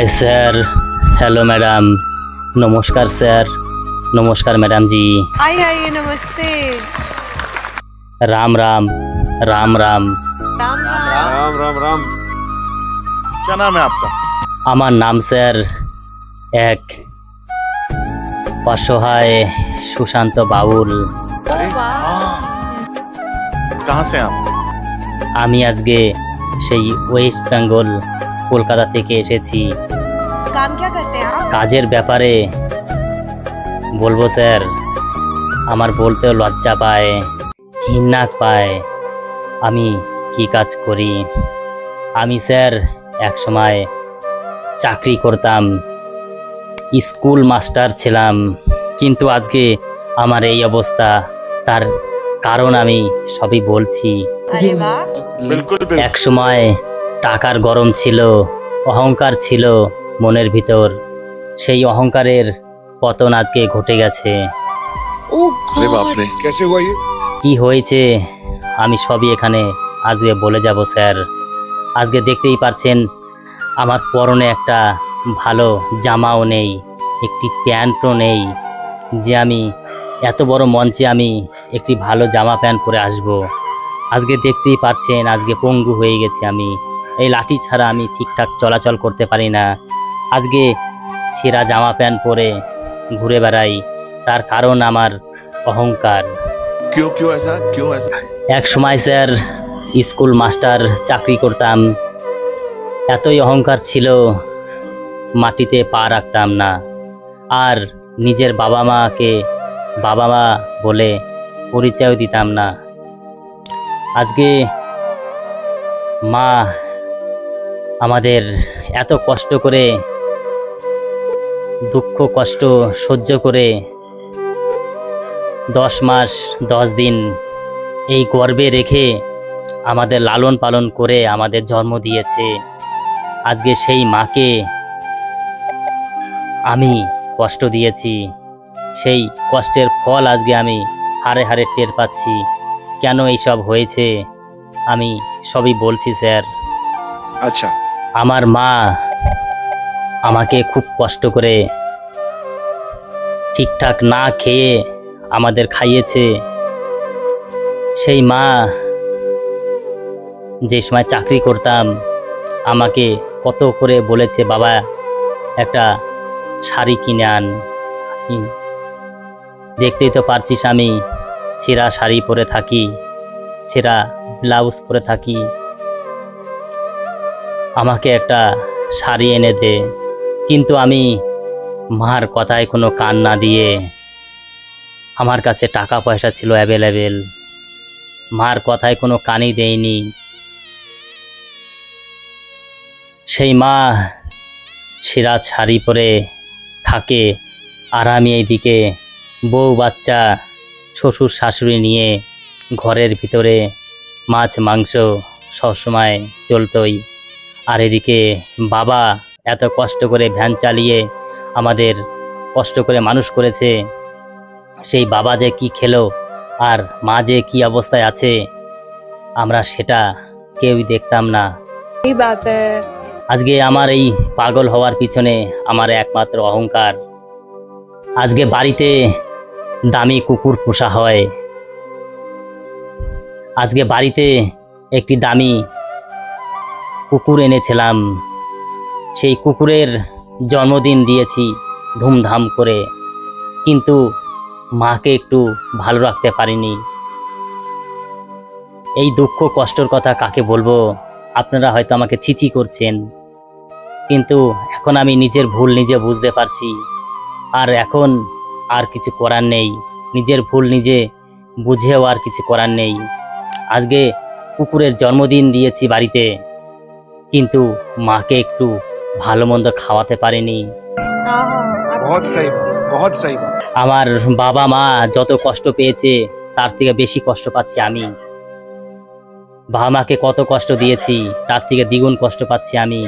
Hi sir, hello madam, नमस्कार sir, नमस्कार madam जी। आइए नमस्ते। राम राम राम राम राम राम राम राम। क्या नाम है आपका? আমার নাম স্যার এক অসহায় সুশান্ত বাউল। कहाँ से आप? আমি আজকে সেই ওয়েস্ট বেঙ্গল কলকাতা থেকে এসেছি। काम क्या करते हैं आप? কাজের ব্যাপারে বলবো স্যার, আমার বলতেও লজ্জা পায়, ঘৃণা পায়। আমি কি কাজ করি? আমি স্যার এক সময় চাকরি করতাম, স্কুল মাস্টার ছিলাম, কিন্তু আজকে আমার এই অবস্থা, তার কারণ আমি সবই বলছি। अरे वाह। बिल्कुल এক সময় টাকার গরম ছিল, অহংকার ছিল মনের ভিতর, সেই অহংকারের পতন আজকে ঘটে গেছে। अरे बाप रे, कैसे हुआ ये? কি হয়েছে আমি সবই এখানে আজকে বলে যাব স্যার। আজকে দেখতেই পাচ্ছেন আমার পরনে একটা ভালো জামাও নেই, একটি প্যান্টও নেই, যে আমি এত বড় মঞ্চে আমি একটি ভালো জামা প্যান্ট পরে আসব। আজকে দেখতেই পাচ্ছেন আজকে পঙ্গু হয়ে গেছি আমি, এই লাঠি ছাড়া আমি ঠিকঠাক চলাচল করতে পারি না। আজকে ছেঁড়া জামা প্যান্ট পরে ঘুরে বেড়াই, তার কারণ আমার অহংকার। क्यों क्यों ऐसा, क्यों ऐसा? এক সময় স্যার স্কুল মাস্টার চাকরি করতাম, এতই অহংকার ছিল মাটিতে পা রাখতাম না, আর নিজের বাবা মাকে বাবা মা বলে পরিচয় দিতাম না। আজকে মা আমাদের এত কষ্ট করে, দুঃখ কষ্ট সহ্য করে 10 মাস 10 দিন এই গর্ভে রেখে আমাদের লালন পালন করে আমাদের জন্ম দিয়েছে। আজকে সেই মাকে আমি কষ্ট দিয়েছি, সেই কষ্টের ফল আজকে আমি হাড়ে হাড়ে টের পাচ্ছি। কেন এইসব হয়েছে আমি সবই বলছি স্যার। अच्छा, আমার মা আমাকে খুব কষ্ট করে ঠিকঠাক না খেয়ে আমাদের খাইয়েছে। সেই মা যে সময় চাকরি করতাম আমাকে কত করে বলেছে, বাবা একটা শাড়ি কিনে আন। দেখতেই তো পারছিস আমি ছেঁড়া শাড়ি পরে থাকি, ছেঁড়া ব্লাউজ পরে থাকি, আমাকে একটা শাড়ি এনে দে। কিন্তু আমি মার কথায় কোনো কান না দিয়ে, আমার কাছে টাকা পয়সা ছিল অ্যাভেলেবেল, মার কথায় কোনো কানই দেয়নি। সেই মা ছেঁড়া শাড়ি পরে থাকে, আর আমি এইদিকে বউ বাচ্চা শ্বশুর শাশুড়ি নিয়ে ঘরের ভিতরে মাছ মাংস সবসময় চলতই। আর এদিকে বাবা এত কষ্ট করে ভ্যান চালিয়ে আমাদের কষ্ট করে মানুষ করেছে, সেই বাবা যে কি খেলো আর মা যে কি অবস্থায় আছে আমরা সেটা কেউই দেখতাম না। सही बात है। আজকে আমার এই পাগল হওয়ার পিছনে আমার একমাত্র অহংকার। আজকে বাড়িতে দামি কুকুর পোষা হয়, আজকে বাড়িতে একটি দামি কুকুর এনেছিলাম, সেই কুকুরের জন্মদিন দিয়েছি ধুমধাম করে, কিন্তু মাকে একটু ভালো রাখতে পারিনি। এই দুঃখ কষ্টর কথা কাকে বলবো? আপনারা হয়তো আমাকে ছিছি করছেন, কিন্তু এখন আমি নিজের ভুল নিজে বুঝতে পারছি, আর এখন আর কিছু করার নেই, নিজের ভুল নিজে বুঝেও আর কিছু করার নেই। আজকে কুকুরের জন্মদিন দিয়েছি বাড়িতে, কিন্তু মাকে একটু ভালো মন্দ খাওয়াতে পারিনি। बहुत सही, बहुत सही। আমার বাবা মা যত কষ্ট পেয়েছে তার থেকে বেশি কষ্ট পাচ্ছি আমি। বাবা মাকে কত কষ্ট দিয়েছি তার থেকে দ্বিগুণ কষ্ট পাচ্ছি আমি।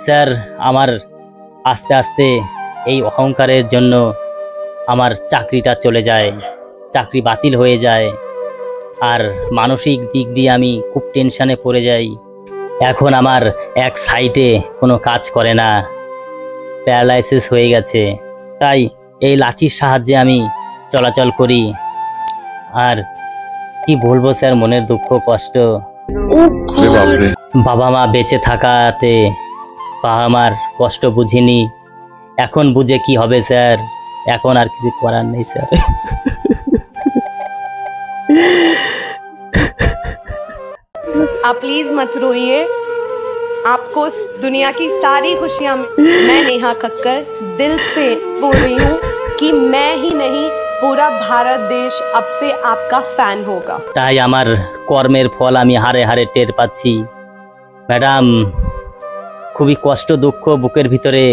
স্যার, আমার আস্তে আস্তে এই অহংকারের জন্য আমার চাকরিটা চলে যায়, চাকরি বাতিল হয়ে যায়, আর মানসিক দিক দিয়ে আমি খুব টেনশনে পড়ে যাই। এখন আমার এক সাইডে কোনো কাজ করে না, প্যারালাইসিস হয়ে গেছে, তাই এই লাঠির সাহায্যে আমি চলাচল করি। আর কি বলবো স্যার, মনের দুঃখ কষ্ট। अरे बाप रे। বাবা মা বেঁচে থাকাতে বাবা মার কষ্ট বুঝিনি, এখন বুঝে কি হবে স্যার, এখন আর কিছু করার নেই স্যার। आप प्लीज मत रोइए। आपको इस दुनिया की सारी खुशियां मैं नेहा कक्कर दिल से बोल रही हूँ कि मैं ही नहीं पूरा भारत देश अब से आपका फैन होगा। তাই আমার কর্মের ফল আমি হারে হারে টের পাচ্ছি। ম্যাডাম, খুবই কষ্ট দুঃখ বুকের ভিতরে,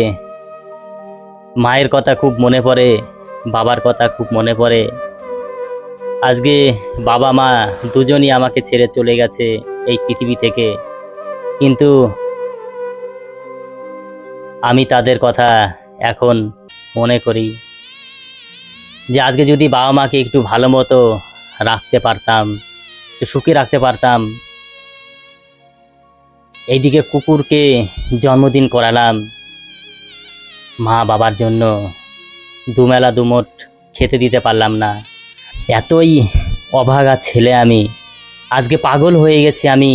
মায়ের কথা খুব মনে পড়ে, বাবার কথা খুব মনে পড়ে। আজকে বাবা মা দুজনই আমাকে ছেড়ে চলে গেছে এই পৃথিবী থেকে, কিন্তু আমি তাদের কথা এখন মনে করি যে আজকে যদি বাবা মাকে একটু ভালো মতো রাখতে পারতাম, একটু সুখে রাখতে পারতাম। এইদিকে কুকুরকে জন্মদিন করালাম, মা বাবার জন্য দুমেলা দুমোট খেতে দিতে পারলাম না। এতই অভাগা ছেলে আমি, আজকে পাগল হয়ে গেছি আমি,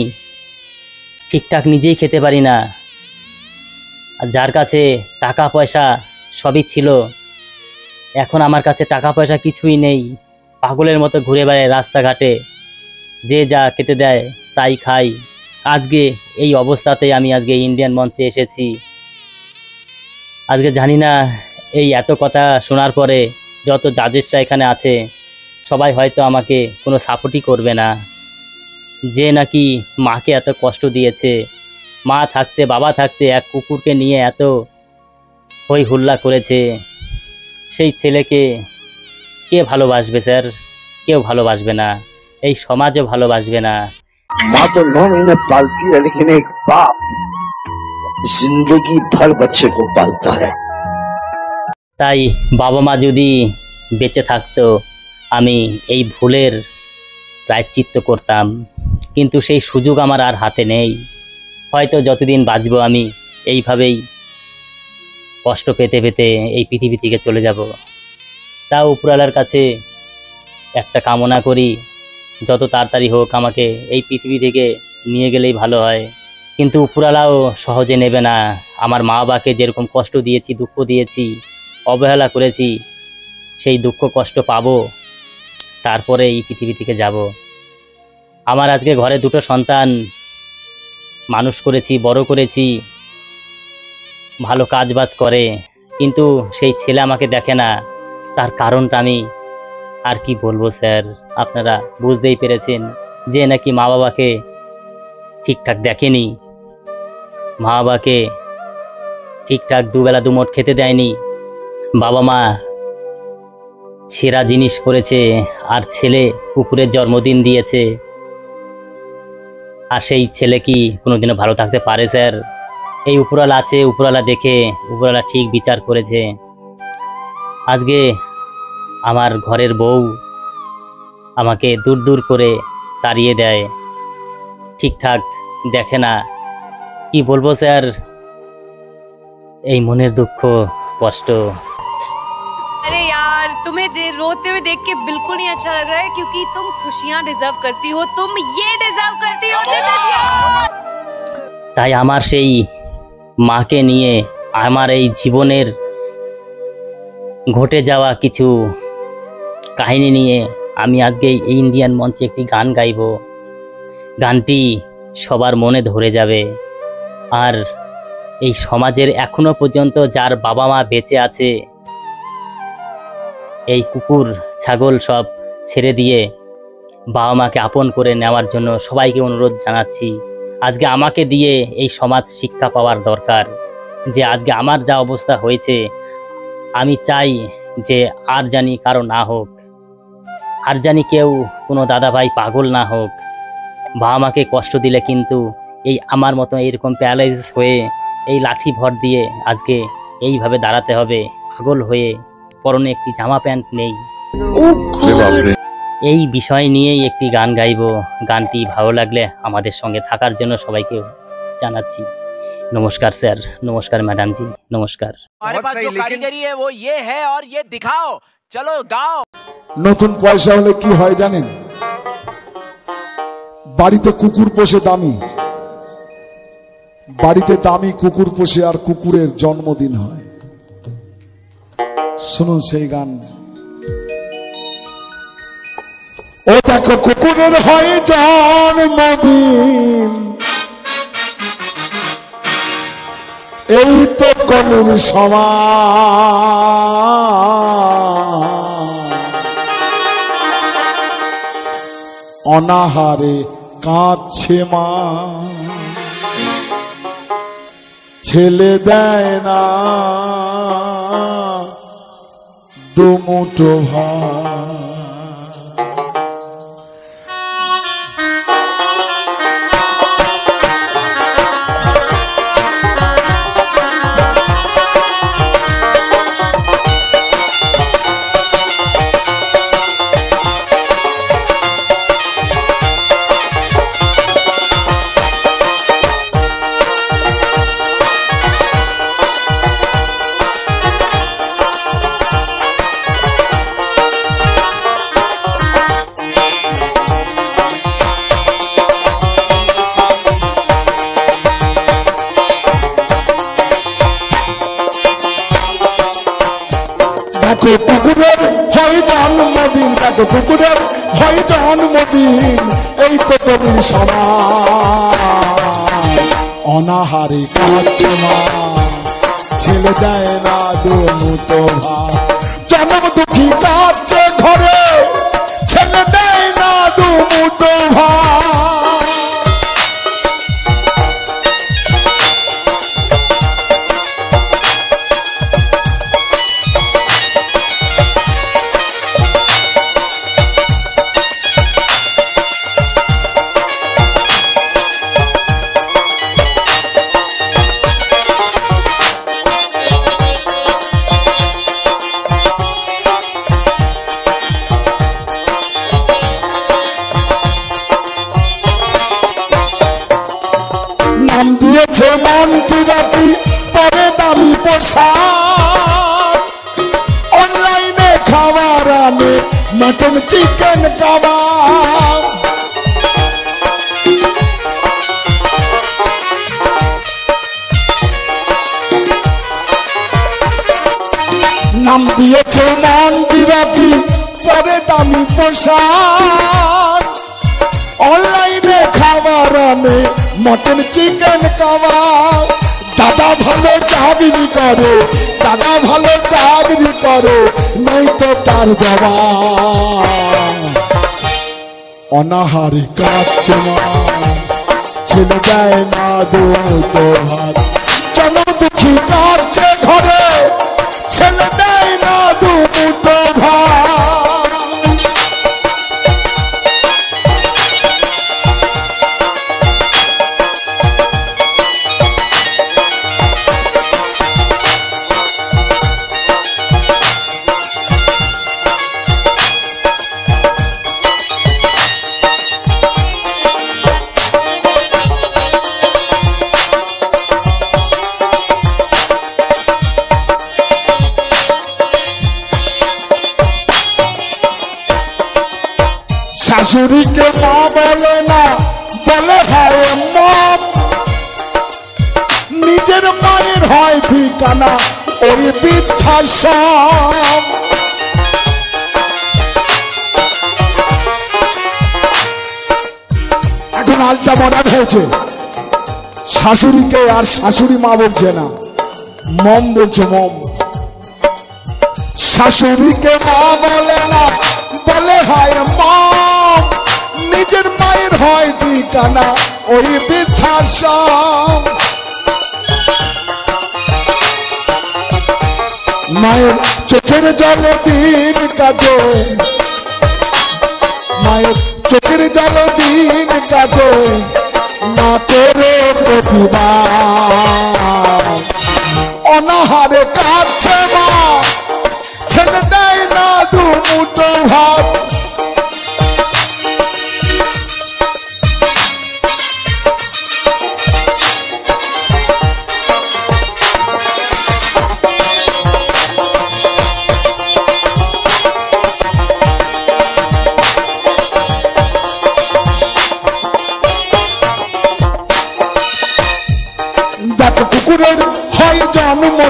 ঠিকঠাক নিজেই খেতে পারি না। আর যার কাছে টাকা পয়সা সবই ছিল, এখন আমার কাছে টাকা পয়সা কিছুই নেই। পাগলের মতো ঘুরে বেড়াই রাস্তাঘাটে, যে যা খেতে দেয় তাই খাই। আজকে এই অবস্থাতেই আমি আজকে ইন্ডিয়ান মঞ্চে এসেছি। আজকে জানি না এই এত কথা শোনার পরে যত জাজেসরা এখানে আছে সবাই হয়তো আমাকে কোনো সাপোর্টই করবে না, যে নাকি মাকে এত কষ্ট দিয়েছে, মা থাকতে বাবা থাকতে এক কুকুরকে নিয়ে এত হই হুল্লা করেছে। সেই ছেলেকে কে ভালোবাসবে স্যার? কেউ ভালোবাসবে না, এই সমাজও ভালোবাসবে না। माँ तो 9 महीने पालती है, लेकिन एक बाप जिंदगी भर बच्चे को पालता है। তাই বাবা মা যদি বেঁচে থাকতো আমি এই ভুলের প্রায়শ্চিত্ত করতাম, কিন্তু সেই সুযোগ আমার আর হাতে নেই। হয়তো যতদিন বাঁচবো আমি এইভাবেই কষ্ট পেতে পেতে এই পৃথিবী থেকে চলে যাব। তাও উপরওয়ালার কাছে একটা কামনা করি, যত তাড়াতাড়ি হোক আমাকে এই পৃথিবী থেকে নিয়ে গেলেই ভালো হয়। কিন্তু উপরওয়ালাও সহজে নেবে না। আমার মা বাবাকে যেরকম কষ্ট দিয়েছি, দুঃখ দিয়েছি, অবহেলা করেছি, সেই দুঃখ কষ্ট পাবো, তারপরে এই পৃথিবী থেকে যাব। আমার আজকে ঘরে দুটো সন্তান মানুষ করেছি, বড় করেছি, ভালো কাজবাজ করে, কিন্তু সেই ছেলে আমাকে দেখে না। তার কারণটা আমি আর কি বলবো স্যার, আপনারা বুঝতেই পেরেছেন যে নাকি মা বাবাকে ঠিকঠাক দেখেনি, মা বাবাকে ঠিকঠাক দুবেলা দুমোট খেতে দেয়নি। বাবা মা ছেঁড়া জিনিস পরেছে, আর ছেলে কুকুরের জন্মদিন দিয়েছে, আর সেই ছেলে কি কোনোদিনও ভালো থাকতে পারে স্যার? এই উপরওয়ালা আছে, উপরওয়ালা দেখে উপরওয়ালা ঠিক বিচার করেছে। আজকে আমার ঘরের বউ আমাকে দূর দূর করে তাড়িয়ে দেয়, ঠিকঠাক দেখে না। কি বলবো স্যার, এই মনের দুঃখ কষ্ট। अरे यार, तुम्हें रोते हुए देख के बिल्कुल नहीं अच्छा लग रहा है, क्योंकि तुम खुशियां डिजर्व करती हो, तुम ये डिजर्व करती हो। তাই আমার সেই মাকে নিয়ে আমার এই জীবনের ঘটে যাওয়া কিছু কাহিনী নিয়ে আমি আজকে এই ইন্ডিয়ান মঞ্চে একটি গান গাইব। গানটি সবার মনে ধরে যাবে। আর এই সমাজের এখনো পর্যন্ত যার বাবা মা বেঁচে আছে, এই কুকুর ছাগল সব ছেড়ে দিয়ে বাবা মাকে আপন করে নেওয়ার জন্য সবাইকে অনুরোধ জানাচ্ছি। আজকে আমাকে দিয়ে এই সমাজ শিক্ষা পাওয়ার দরকার, যে আজকে আমার যা অবস্থা হয়েছে, আমি চাই যে আর জানি কারো না হোক, আর জানি কেউ কোনো দাদা ভাই পাগল না হোক। বাবা মাকে কষ্ট দিলে কিন্তু এই আমার মতো এইরকম প্যারালাইজ হয়ে এই লাঠি ভর দিয়ে আজকে এইভাবে দাঁড়াতে হবে, পাগল হয়ে, পরনে একটি জামা প্যান্ট নেই। अरे बाप रे। এই বিষয় নিয়েই একটি গান গাইব। গানটি ভালো লাগলে আমাদের সঙ্গে থাকার জন্য সবাইকে জানাচ্ছি নমস্কার স্যার, নমস্কার ম্যাডামজি, নমস্কার। हमारे पास जो कारीगरी है वो ये है और ये दिखाओ, चलो गाओ। নতুন পয়সা হলে কি হয় জানেন? বাড়িতে কুকুর পোষে দামি, বাড়িতে দামি কুকুর পোষে আর কুকুরের জন্মদিন হয়। শুনুন সেই গান। ও দেখো কুকুরের হয় জন্মদিন, এই তো কলির সমান। অনাহারে কাঁদছে মা, ছেলে দেয় না দুমুঠো ভাত। দেখো কুকুরের হয় জন্মদিন, দেখো কুকুরের হয় জন্মদিন, এই তো কবির সমান। অনাহারে কাঁদছে মা, ছেলে দেয় না দুমুঠো ভাত। জন্ম দুঃখী কাঁদছে ঘরে, ছেলে দেয় না দুমুঠো ভাত। নাম দিয়েছে মন্ত্রী রাতি, পরে দামি পোশাক। অনলাইনে খাবার আনে মটন চিকেন কাবাব। নাম দিয়েছে মন্ত্রী রাতি, পরে দামি পোশাক। অনলাইনে খাবার আনে মটন চিকেন কাবাব। দাদা ভালো চাকরি করে, দাদা ভালো চাকরি করে, নাই তো তার জবাব। অনাহারে কাঁদছে মা, ছেলে দেয় না দুমুঠো ভাত। জন্ম দুঃখী কাঁদছে ঘরে, ছেলে দেয় না দুমুঠো ভাত। শাশুড়িকে মা বলে না, বলে হয় মম। নিজের মায়ের হয় ঠিকানা ওই বৃদ্ধাশ্রম। এখন আলটা মডার্ন হয়েছে, শাশুড়িকে আর শাশুড়ি মা বলছে না, মম বলছে মম। শাশুড়িকে মা বলে না, বলে হয় মম। নিজের মায়ের হয় ঠিকানা ওই বৃদ্ধাশ্রম। মায়ের চোখের জলে দিন কাটে, মায়ের চোখের জলে দিন কাটে, না করে প্রতিবাদ। অনাহারে কাঁদছে মা, ছেলে দেয় না দুমুঠো ভাত।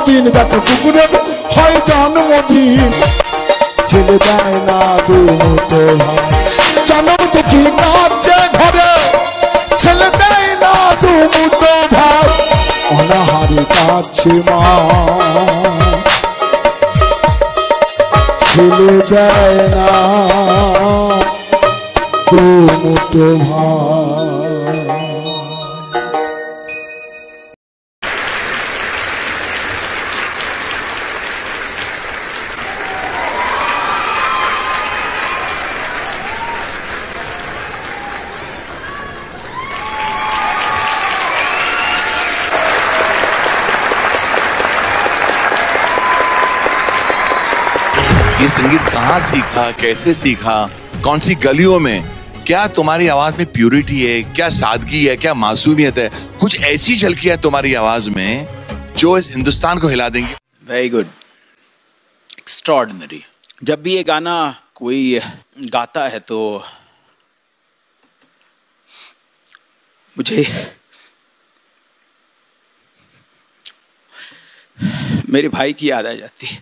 জন্মদিন দেখো কুকুরের হয় জন্মদিন ছেলে দেয় না দুটো ভাই জন্ম দেখি কাছে ঘরে ছেলে দেয় না দুটো ভাই অনাহারে কাছে মা ছেলে দেয় না দুটো ভাই। ये संगीत कहाँ सीखा, कैसे सीखा, कौन सी गलियों में? क्या तुम्हारी आवाज में प्यूरिटी है, क्या सादगी है, क्या मासूमियत है? कुछ ऐसी झलकियां तुम्हारी आवाज में जो इस हिंदुस्तान को हिला देंगी। Very good, extraordinary. जब भी ये गाना कोई गाता है तो मुझे मेरे भाई की याद आ जाती है।